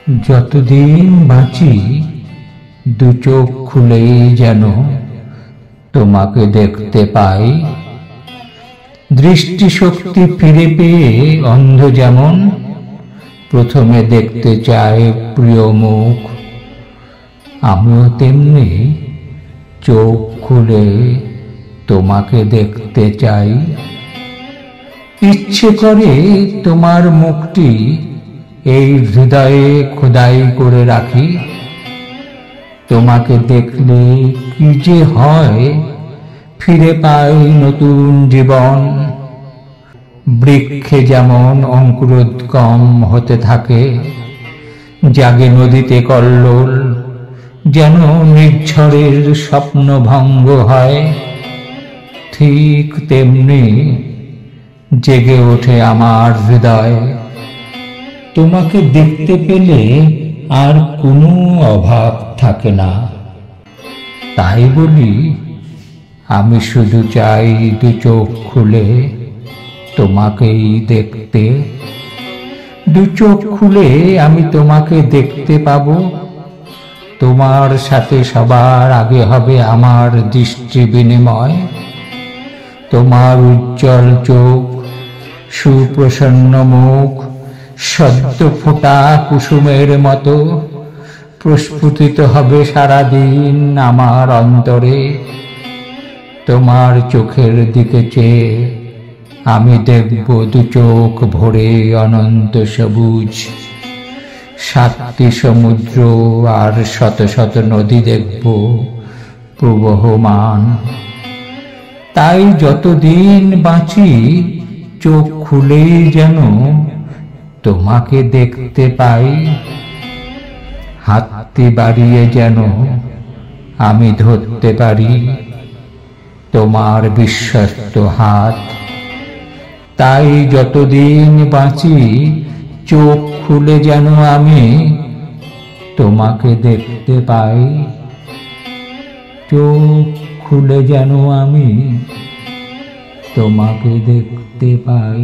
যতদিন বাঁচি দু চোখ খুলেই যেন তোমাকে দেখতে পাই। দৃষ্টিশক্তি ফিরে পেয়ে অন্ধ যেমন প্রথমে দেখতে চায় প্রিয় মুখ, আমিও তেমনি চোখ খুলে তোমাকে দেখতে চাই। ইচ্ছে করে তোমার মুখটি এই হৃদয়ে খোদাই করে রাখি। তোমাকে দেখলে কি যে হয়, ফিরে পাই নতুন জীবন। বৃক্ষে যেমন অঙ্কুরোদ্গম হতে থাকে, জাগে নদীতে কল্লোল, যেন নির্ঝরের স্বপ্ন ভঙ্গ হয়, ঠিক তেমনি জেগে ওঠে আমার হৃদয়। তোমাকে দেখতে পেলে আর কোনো অভাব থাকে না। তাই বলি আমি শুধু চাই দু চোখ খুলে তোমাকেই দেখতে। দু চোখ খুলে আমি তোমাকে দেখতে পাবো। তোমার সাথে সবার আগে হবে আমার দৃষ্টি বিনিময়। তোমার উজ্জ্বল চোখ, সুপ্রসন্ন মুখ, সদ্য ফোটা কুসুমের মতো প্রস্ফুটিত হবে সারাদিন আমার অন্তরে। তোমার চোখের দিকে চেয়ে আমি দেখব দু চোখ ভরে অনন্ত সবুজ। সাতটি সমুদ্র আর শত শত নদী দেখব প্রবহমান। তাই যতদিন বাঁচি চোখ খুলেই যেন তোমাকে দেখতে পাই। হাতটি বাড়িয়ে যেন আমি ধরতে পারি তোমার বিশ্বস্ত হাত। তাই যতদিন বাঁচি চোখ খুলে যেন আমি তোমাকে দেখতে পাই। চোখ খুলে যেন আমি তোমাকে দেখতে পাই।